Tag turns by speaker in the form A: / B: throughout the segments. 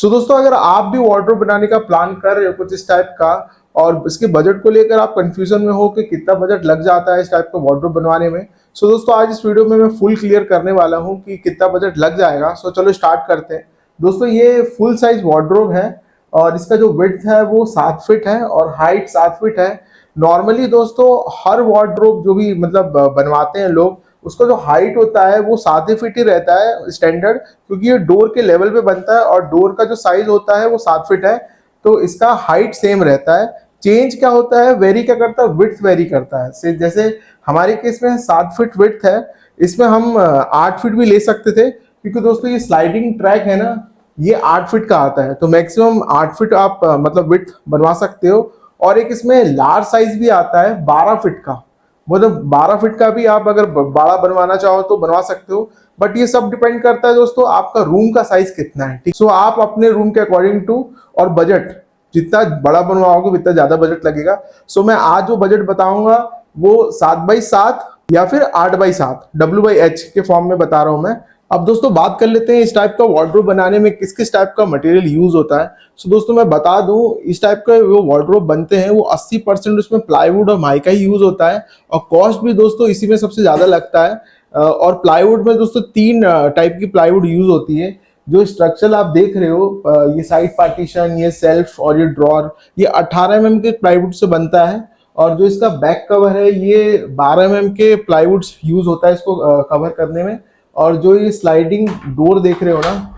A: सो दोस्तों, अगर आप भी वार्डरोब बनाने का प्लान कर रहे हो कुछ इस टाइप का, और इसके बजट को लेकर आप कंफ्यूजन में हो कि कितना बजट लग जाता है इस टाइप का वार्डरोब बनवाने में, सो दोस्तों आज इस वीडियो में मैं फुल क्लियर करने वाला हूं कि कितना बजट लग जाएगा। सो चलो स्टार्ट करते हैं। दोस्तों, ये फुल साइज वार्डरोब है और इसका जो विड्थ है वो 7 फीट है और हाइट 7 फीट है। नॉर्मली दोस्तों हर वार्डरोब जो भी मतलब बनवाते हैं लोग, उसका जो हाइट होता है वो 7 फीट ही रहता है स्टैंडर्ड, क्योंकि ये डोर के लेवल पे बनता है और डोर का जो साइज होता है वो 7 फीट है, तो इसका हाइट सेम रहता है। चेंज क्या होता है, वेरी क्या करता है, विड्थ वेरी करता है। जैसे हमारे केस में 7 फीट विड्थ है, इसमें हम 8 फीट भी ले सकते थे, क्योंकि दोस्तों ये स्लाइडिंग ट्रैक है ना, ये 8 फीट का आता है, तो मैक्सिमम 8 फीट आप मतलब विड्थ बनवा सकते हो। और एक इसमें लार्ज साइज भी आता है 12 फीट का, मतलब 12 फीट का भी आप अगर बड़ा बनवाना चाहो तो बनवा सकते हो। बट ये सब डिपेंड करता है दोस्तों आपका रूम का साइज कितना है, ठीक। सो आप अपने रूम के अकॉर्डिंग टू और बजट, जितना बड़ा बनवाओगे उतना ज्यादा बजट लगेगा। सो मैं आज जो बजट बताऊंगा वो 7x7 या फिर 8x7 WH के फॉर्म में बता रहा हूं मैं। अब दोस्तों बात कर लेते हैं इस टाइप का वार्डरोब बनाने में किस किस टाइप का मटेरियल यूज होता है। सो दोस्तों मैं बता दूं, इस टाइप का वो वार्डरोब बनते हैं वो 80% उसमें प्लाईवुड और माइका ही यूज होता है, और कॉस्ट भी दोस्तों इसी में सबसे ज्यादा लगता है। और प्लाईवुड में दोस्तों 3 टाइप की प्लाईवुड यूज होती है। जो स्ट्रक्चर आप देख रहे हो, ये साइड पार्टीशन, ये सेल्फ और ये ड्रॉर, ये 18 mm के प्लाईवुड से बनता है। और जो इसका बैक कवर है ये 12 mm के प्लाईवुड यूज होता है इसको कवर करने में। और जो ये स्लाइडिंग डोर देख रहे हो ना,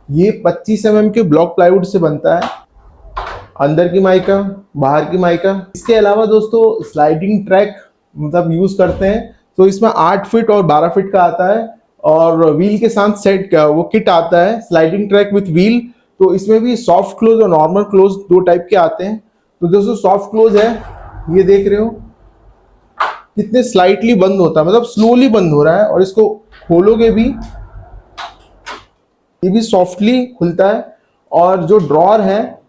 A: ये 25 mm के ब्लॉक प्लाईवुड से बनता है, अंदर की माइका बाहर की माइका। इसके अलावा दोस्तों स्लाइडिंग ट्रैक मतलब यूज करते हैं, तो इसमें 8 फीट और 12 फीट का आता है, और व्हील के साथ सेट का वो किट आता है स्लाइडिंग ट्रैक विथ व्हील। तो इसमें भी सॉफ्ट क्लोज और नॉर्मल क्लोज दो टाइप के आते हैं। तो दोस्तों सॉफ्ट क्लोज है, ये देख रहे हो कितने स्लाइटली बंद होता है, मतलब स्लोली बंद हो रहा है, और इसको खोलोगे भी ये भी सॉफ्टली खुलता है। और जो ड्रॉर है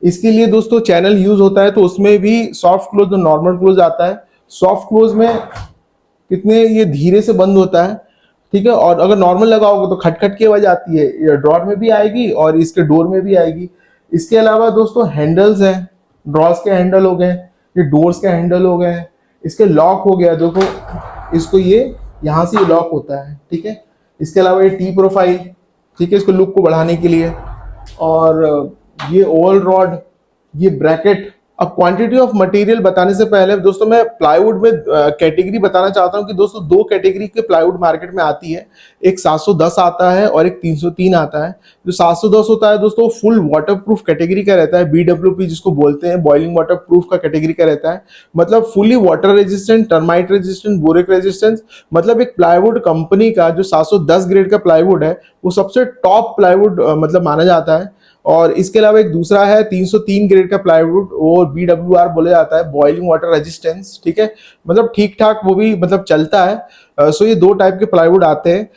A: इसके लिए दोस्तों चैनल यूज होता है, तो उसमें भी सॉफ्ट क्लोज और नॉर्मल क्लोज आता है। सॉफ्ट क्लोज में कितने ये धीरे से बंद होता है, ठीक है, और अगर नॉर्मल लगाओगे तो खटखट की आवाज आती है, ये ड्रॉर में भी आएगी और इसके डोर में भी आएगी। इसके अलावा दोस्तों हैंडल्स हैं, ड्रॉर्स के हैंडल हो गए, ये डोर्स के हैंडल हो गए, इसके लॉक हो गया, देखो इसको ये यहाँ से ये लॉक होता है, ठीक है। इसके अलावा ये टी प्रोफाइल, ठीक है, इसको लुक को बढ़ाने के लिए। और ये ओवल रॉड, ये ब्रैकेट। अब क्वांटिटी ऑफ मटेरियल बताने से पहले दोस्तों मैं प्लाईवुड में कैटेगरी बताना चाहता हूं कि दोस्तों 2 कैटेगरी के प्लाईवुड मार्केट में आती है, एक 710 आता है और एक 303 आता है। जो 710 होता है दोस्तों फुल वाटरप्रूफ कैटेगरी का रहता है, BWP जिसको बोलते हैं, बॉइलिंग वाटर प्रूफ का कैटेगरी का रहता है, मतलब fully water resistant, termite resistant, boric resistance. मतलब एक प्लाईवुड कंपनी का जो 710 ग्रेड का प्लाईवुड है वो सबसे टॉप प्लाईवुड मतलब माना जाता है। और इसके अलावा एक दूसरा है 303 ग्रेड का प्लाईवुड, वो BWR बोला जाता है, बॉइलिंग वाटर रेजिस्टेंस, ठीक है, मतलब ठीक ठाक वो भी मतलब चलता है। सो ये 2 टाइप के प्लाईवुड आते हैं।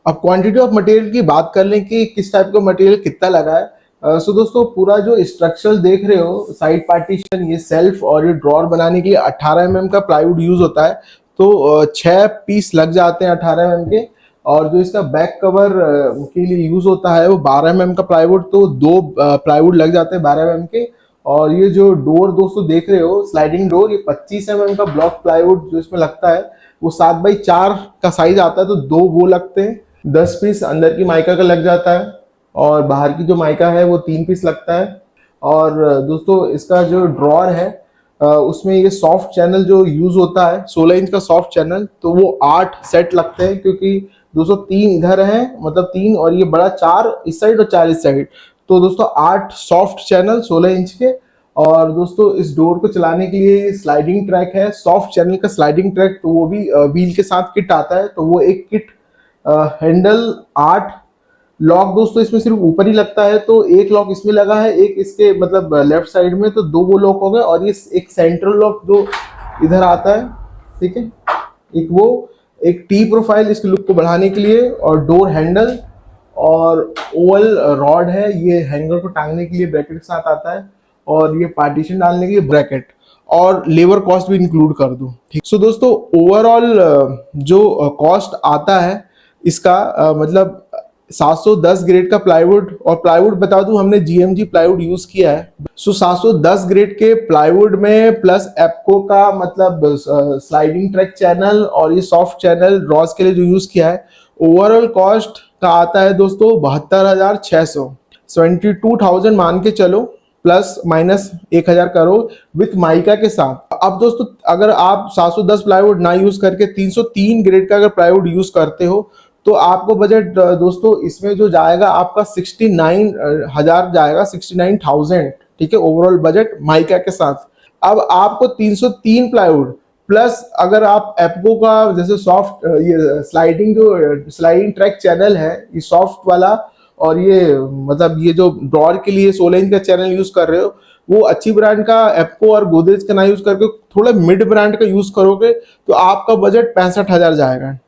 A: अब क्वांटिटी ऑफ मटेरियल की बात कर लें कि किस टाइप का मटेरियल कितना लगा है। सो दोस्तों पूरा जो स्ट्रक्चर देख रहे हो, साइड पार्टीशन, ये सेल्फ और ये ड्रॉर बनाने के लिए 18 mm का प्लाईवुड यूज होता है, तो 6 पीस लग जाते हैं 18 mm के। और जो इसका बैक कवर के लिए यूज होता है वो 12 mm का प्लाईवुड, तो 2 प्लाईवुड लग जाते हैं 12 mm के। और ये जो डोर दोस्तों देख रहे हो स्लाइडिंग डोर, ये 25 mm का ब्लॉक प्लाईवुड जो इसमें लगता है वो 7x4 का साइज आता है, तो 2 वो लगते हैं। 10 पीस अंदर की माइका का लग जाता है, और बाहर की जो माइका है वो 3 पीस लगता है। और दोस्तों इसका जो ड्रॉर है उसमें ये सॉफ्ट चैनल जो यूज होता है 16 इंच का सॉफ्ट चैनल, तो वो 8 सेट लगते हैं, क्योंकि दोस्तों 3 इधर है, मतलब 3, और ये बड़ा 4 इस साइड और 4 इस साइड, तो दोस्तों 8 सॉफ्ट चैनल 16 इंच के। और दोस्तों इस डोर को चलाने के लिए स्लाइडिंग ट्रैक है, सॉफ्ट चैनल का स्लाइडिंग ट्रैक, तो वो भी व्हील के साथ किट आता है, तो वो एक किट। हैंडल 8 लॉक दोस्तों इसमें सिर्फ ऊपर ही लगता है, तो एक लॉक इसमें लगा है, एक इसके मतलब लेफ्ट साइड में, तो 2 वो लॉक हो गए, और ये एक सेंट्रल लॉक जो इधर आता है, ठीक है, एक वो, एक टी प्रोफाइल इसके लुक को बढ़ाने के लिए, और डोर हैंडल, और ओवल रॉड है, ये हैंगर को टांगने के लिए ब्रैकेट के साथ आता है, और ये पार्टीशन डालने के लिए ब्रैकेट, और लेबर कॉस्ट भी इंक्लूड कर दूं, ठीक। सो दोस्तों ओवरऑल जो कॉस्ट आता है इसका मतलब 710 ग्रेड का प्लाईवुड, और प्लाईवुड बता दूं हमने जीएमजी प्लाईवुड यूज किया है। सो 710 ग्रेड के प्लाईवुड में प्लस एप्को का मतलब स्लाइडिंग ट्रैक चैनल और ये सॉफ्ट चैनल ड्रॉज के लिए जो यूज किया है, ओवरऑल कॉस्ट का आता है दोस्तों 72,600, 72,000 मान के चलो, प्लस माइनस 1,000 करो विथ माइका के साथ। अब दोस्तों अगर आप 710 प्लाईवुड ना यूज करके 303 ग्रेड का अगर प्लाईवुड यूज करते हो तो आपको बजट दोस्तों इसमें जो जाएगा आपका 69,000 जाएगा, 69,000, ठीक है, ओवरऑल बजट माइका के साथ। अब आपको 303 प्लाईवुड प्लस अगर आप एप्को का जैसे सॉफ्ट ये स्लाइडिंग ट्रैक चैनल है, ये सॉफ्ट वाला, और ये मतलब ये जो ड्रॉर के लिए 16 इंच का चैनल यूज कर रहे हो, वो अच्छी ब्रांड का एप्को और गोदरेज का ना यूज करके थोड़ा मिड ब्रांड का यूज करोगे तो आपका बजट 65,000 जाएगा।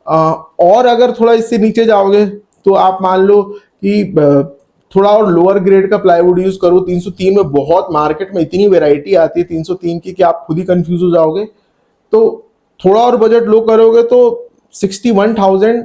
A: और अगर थोड़ा इससे नीचे जाओगे तो आप मान लो कि थोड़ा और लोअर ग्रेड का प्लाईवुड यूज करो। 303 में बहुत मार्केट में इतनी वेराइटी आती है 303 की कि आप खुद ही कंफ्यूज हो जाओगे। तो थोड़ा और बजट लो करोगे तो 61,000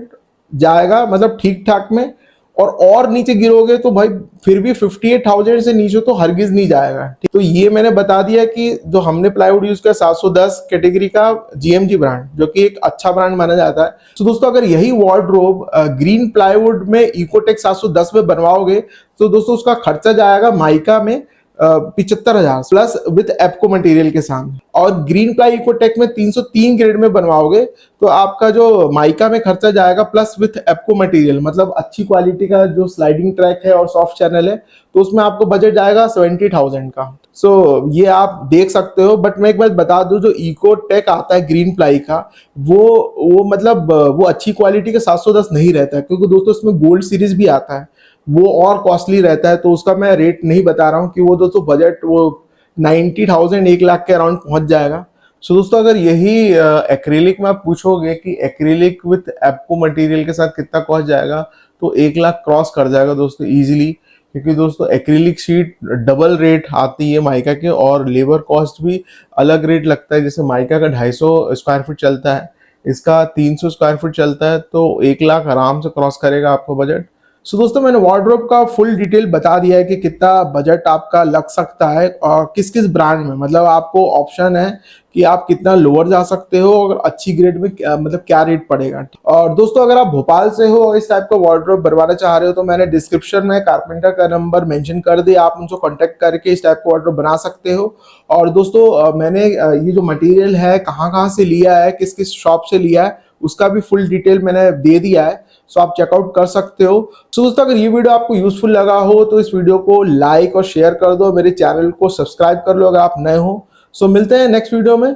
A: जाएगा, मतलब ठीक ठाक में। और नीचे गिरोगे तो भाई फिर भी 58,000 से नीचे तो हरगिज नहीं जाएगा। तो ये मैंने बता दिया कि जो हमने प्लाईवुड यूज किया 710 कैटेगरी का जीएमजी ब्रांड, जो कि एक अच्छा ब्रांड माना जाता है। तो दोस्तों अगर यही वार्डरोब ग्रीन प्लाईवुड में इकोटेक 710 में बनवाओगे तो दोस्तों उसका खर्चा जाएगा माइका में 75,000 प्लस विद एप्को मटेरियल के साथ। और ग्रीन प्लाई इकोटेक में 303 ग्रेड में बनवाओगे तो आपका जो माइका में खर्चा जाएगा प्लस विथ एप्को मटेरियल, मतलब अच्छी क्वालिटी का जो स्लाइडिंग ट्रैक है और सॉफ्ट चैनल है, तो उसमें आपको बजट जाएगा 70,000 का। सो ये आप देख सकते हो। बट मैं एक बात बता दूं, जो इकोटेक आता है ग्रीन प्लाई का, वो मतलब वो अच्छी क्वालिटी का 710 नहीं रहता है, क्योंकि दोस्तों इसमें गोल्ड सीरीज भी आता है, वो और कॉस्टली रहता है। तो उसका मैं रेट नहीं बता रहा हूँ कि वो दोस्तों बजट वो 90,000 1 लाख के अराउंड पहुंच जाएगा। सो दोस्तों अगर यही एक्रेलिक में आप पूछोगे कि एक्रेलिक विथ एप्को मटेरियल के साथ कितना कॉस्ट जाएगा, तो 1 लाख क्रॉस कर जाएगा दोस्तों इजीली। क्योंकि दोस्तों एक्रेलिक शीट डबल रेट आती है माइका के, और लेबर कॉस्ट भी अलग रेट लगता है। जैसे माइका का 250 स्क्वायर फीट चलता है, इसका 300 स्क्वायर फीट चलता है, तो 1 लाख आराम से क्रॉस करेगा आपका बजट। सो दोस्तों मैंने वार्डरोब का फुल डिटेल बता दिया है कि कितना बजट आपका लग सकता है और किस किस ब्रांड में, मतलब आपको ऑप्शन है कि आप कितना लोअर जा सकते हो, अगर अच्छी ग्रेड में मतलब क्या रेट पड़ेगा। और दोस्तों अगर आप भोपाल से हो और इस टाइप का वार्डरोब बनवाना चाह रहे हो तो मैंने डिस्क्रिप्शन में कारपेंटर का नंबर मेंशन कर दिया, आप उनसे कॉन्टेक्ट करके इस टाइप का वार्डरोब बना सकते हो। और दोस्तों मैंने ये जो मटेरियल है कहाँ से लिया है, किस किस शॉप से लिया है, उसका भी फुल डिटेल मैंने दे दिया है, सो आप चेकआउट कर सकते हो। सो दोस्तों अगर ये वीडियो आपको यूजफुल लगा हो तो इस वीडियो को लाइक और शेयर कर दो, मेरे चैनल को सब्सक्राइब कर लो अगर आप नए हो। सो मिलते हैं नेक्स्ट वीडियो में।